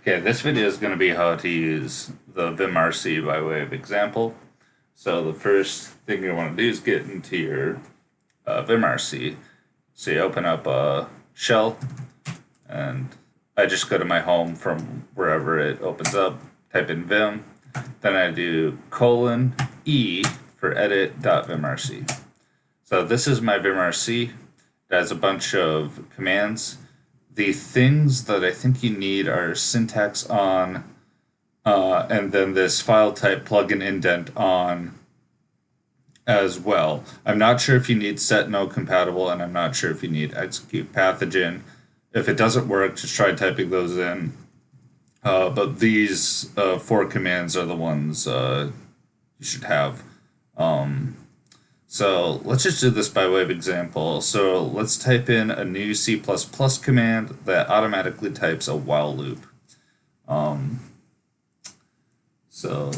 Okay, this video is going to be how to use the VIMRC by way of example. So the first thing you want to do is get into your VIMRC. So you open up a shell, and I just go to my home from wherever it opens up, type in vim, then I do :E for edit.vimrc. So this is my VIMRC. It has a bunch of commands. The things that I think you need are syntax on, and then this file type plugin indent on as well. I'm not sure if you need set no compatible, and I'm not sure if you need execute pathogen. If it doesn't work, just try typing those in. But these four commands are the ones you should have. So let's just do this by way of example. So let's type in a new C++ command that automatically types a while loop. So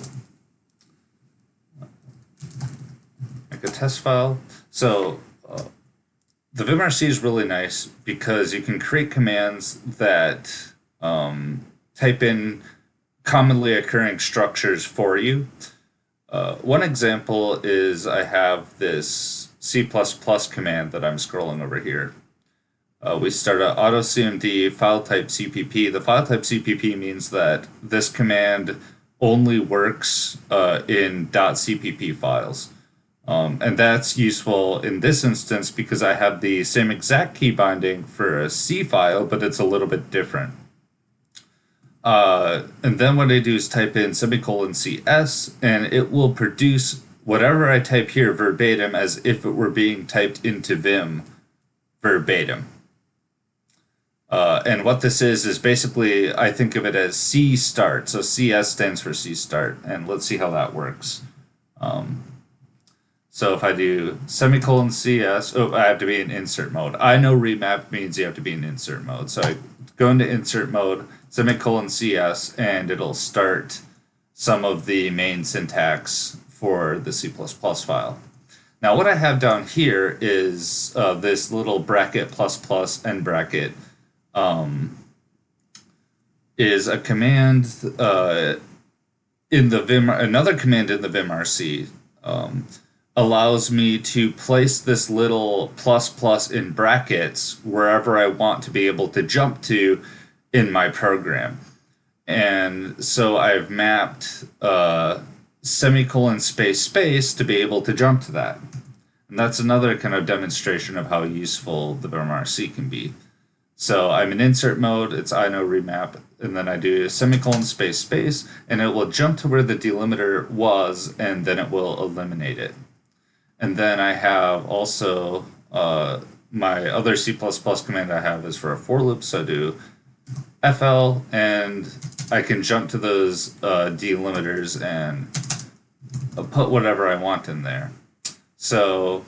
make a test file. So the VIMRC is really nice because you can create commands that type in commonly occurring structures for you. One example is I have this C++ command that I'm scrolling over here. We start at autocmd file type CPP. The file type CPP means that this command only works in .cpp files. And that's useful in this instance because I have the same exact key binding for a C file, but it's a little bit different. And then what I do is type in :CS, and it will produce whatever I type here verbatim as if it were being typed into Vim verbatim. And what this is basically, I think of it as C start. So CS stands for C start, and let's see how that works. So if I do :CS, I have to be in insert mode. I know remap means you have to be in insert mode. So I go into insert mode, :CS, and it'll start some of the main syntax for the C++ file. Now what I have down here is this little bracket ++ end bracket is a command in the Vim, another command in the VIMRC allows me to place this little ++ in brackets wherever I want to be able to jump to in my program. And so I've mapped :space to be able to jump to that. And that's another kind of demonstration of how useful the VIMRC can be. So I'm in insert mode, it's I know remap, and then I do :space, and it will jump to where the delimiter was, and then it will eliminate it. And then I have also my other C++ command I have is for a for loop, so I do FL, and I can jump to those delimiters and put whatever I want in there. So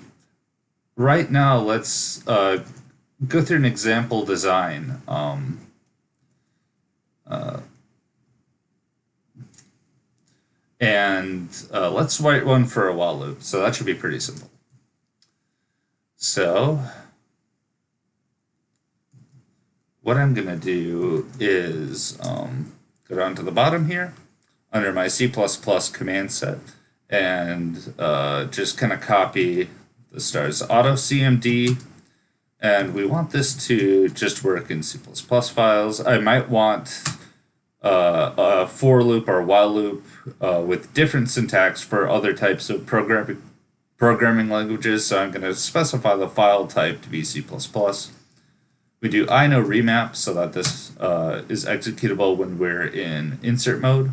right now, let's go through an example design. Let's write one for a while loop. So that should be pretty simple. So what I'm going to do is go down to the bottom here under my C++ command set and just kind of copy the stars autocmd, and we want this to just work in C++ files. I might want a for loop or while loop with different syntax for other types of programming languages, so I'm going to specify the file type to be C++. We do I know remap so that this is executable when we're in insert mode.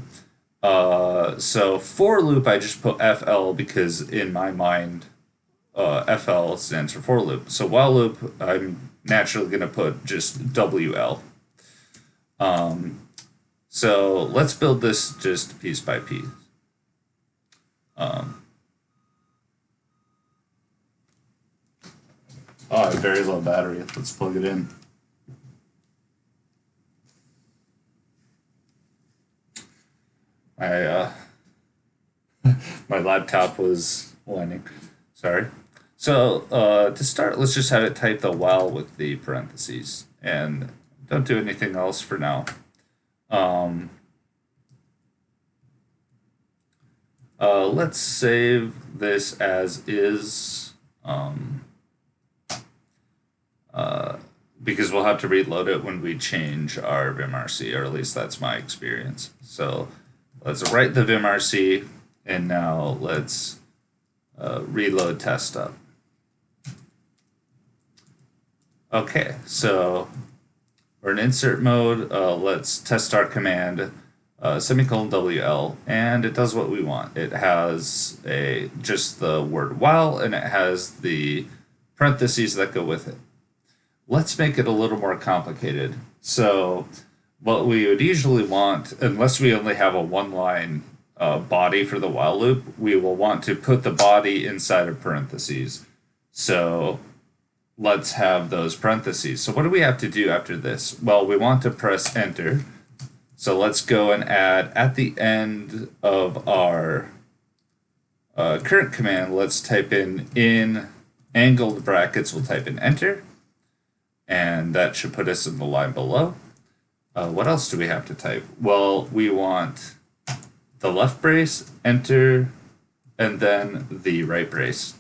So for loop, I just put FL because in my mind, FL stands for for loop. So while loop, I'm naturally going to put just WL. So let's build this just piece by piece. Oh, I have very low battery. Let's plug it in. My laptop was whining. Sorry. So to start, let's just have it type the while with the parentheses, and don't do anything else for now. Let's save this as is, because we'll have to reload it when we change our VIMRC, or at least that's my experience. So let's write the VIMRC, and now let's reload test up. Okay, so we're in insert mode. Let's test our command, semicolon WL, and it does what we want. It has just the word while, and it has the parentheses that go with it. Let's make it a little more complicated. So what we would usually want, unless we only have a one-line body for the while loop, we will want to put the body inside of parentheses. So let's have those parentheses. So what do we have to do after this? Well, we want to press enter. So let's go and add at the end of our current command, let's type in angled brackets, we'll type in enter. And that should put us in the line below. What else do we have to type? Well, we want the left brace, enter, and then the right brace.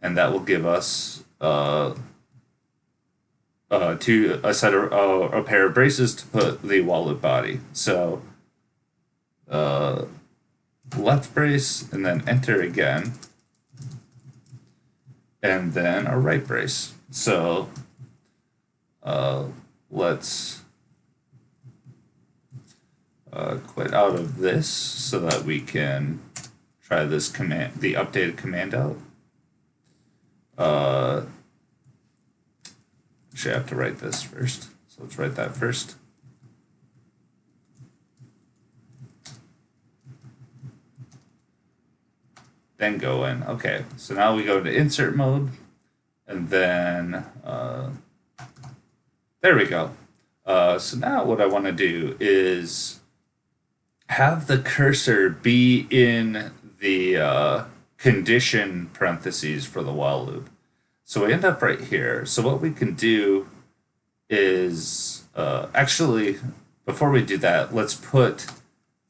And that will give us a pair of braces to put the while loop body. So left brace, and then enter again, and then a right brace. So let's quit out of this so that we can try this command, the updated command out. Actually, I have to write this first. So let's write that first. Then go in. Okay, so now we go to insert mode, and then there we go. So now what I want to do is have the cursor be in the condition parentheses for the while loop. So we end up right here. So what we can do is, actually, before we do that, let's put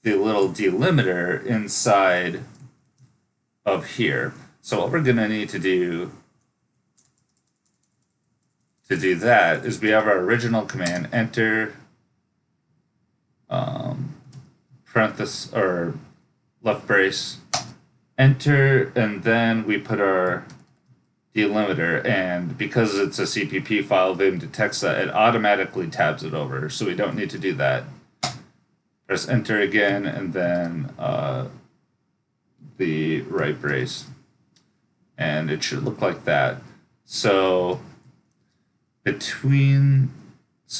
the little delimiter inside of here. So what we're going to need to do that is we have our original command, enter parenthesis or left brace, enter, and then we put our delimiter, and because it's a CPP file, Vim detects that, it automatically tabs it over, so we don't need to do that. Press enter again, and then the right brace, and it should look like that. So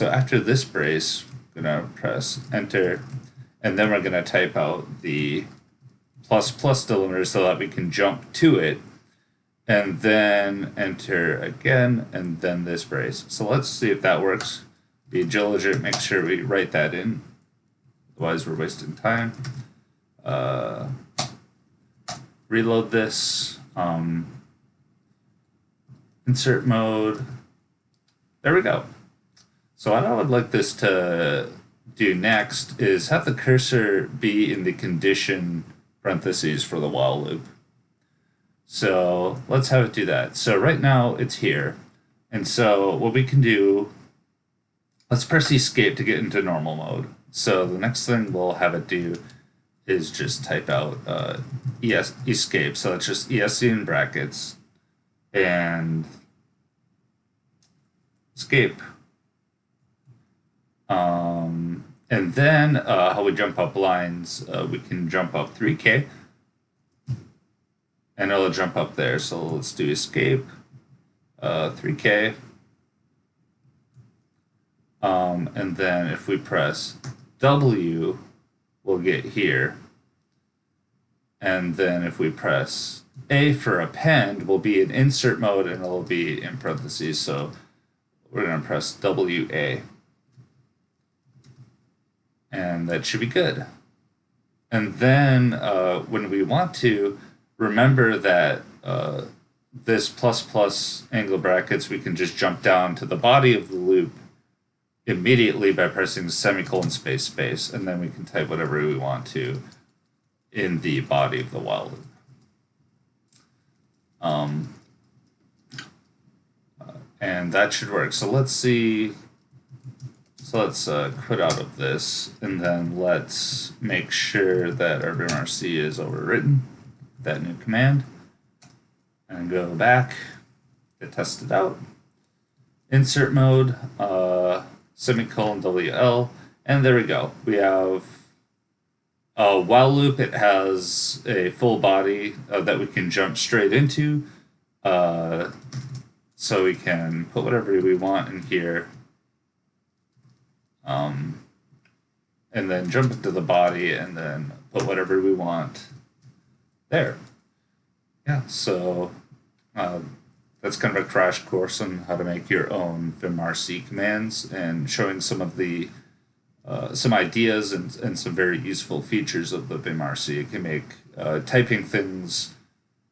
after this brace, I'm gonna press enter, and then we're gonna type out the plus delimiter so that we can jump to it, and then enter again, and then this brace. So let's see if that works. Be diligent, make sure we write that in, otherwise we're wasting time. Reload this, insert mode. There we go. So what I would like this to do next is have the cursor be in the condition parentheses for the while loop. So let's have it do that. So right now it's here. And so what we can do, let's press escape to get into normal mode. So the next thing we'll have it do is just type out escape. So it's just ESC in brackets and escape. And then how we jump up lines, we can jump up 3K, and it'll jump up there. So let's do escape, 3K, and then if we press W, we'll get here, and then if we press A for append, we'll be in insert mode, and it'll be in parentheses. So we're going to press WA. And that should be good. And then when we want to, remember that this plus angle brackets, we can just jump down to the body of the loop immediately by pressing semicolon space space, and then we can type whatever we want to in the body of the while loop. And that should work. So let's see. So let's quit out of this, and then let's make sure that our VIMRC is overwritten, that new command, and go back, get tested out, insert mode, semicolon WL, and there we go. We have a while loop. It has a full body that we can jump straight into. So we can put whatever we want in here. And then jump into the body and then put whatever we want there. Yeah, so that's kind of a crash course on how to make your own VIMRC commands and showing some of the some ideas and some very useful features of the VIMRC. It can make typing things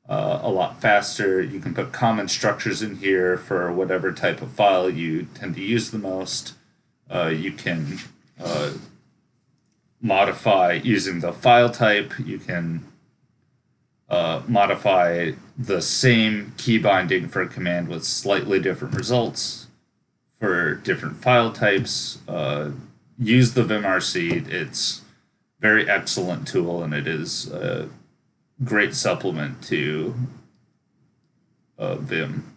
a lot faster. You can put common structures in here for whatever type of file you tend to use the most. You can modify using the file type. You can modify the same key binding for a command with slightly different results for different file types. Use the VIMRC. It's a very excellent tool, and it is a great supplement to Vim.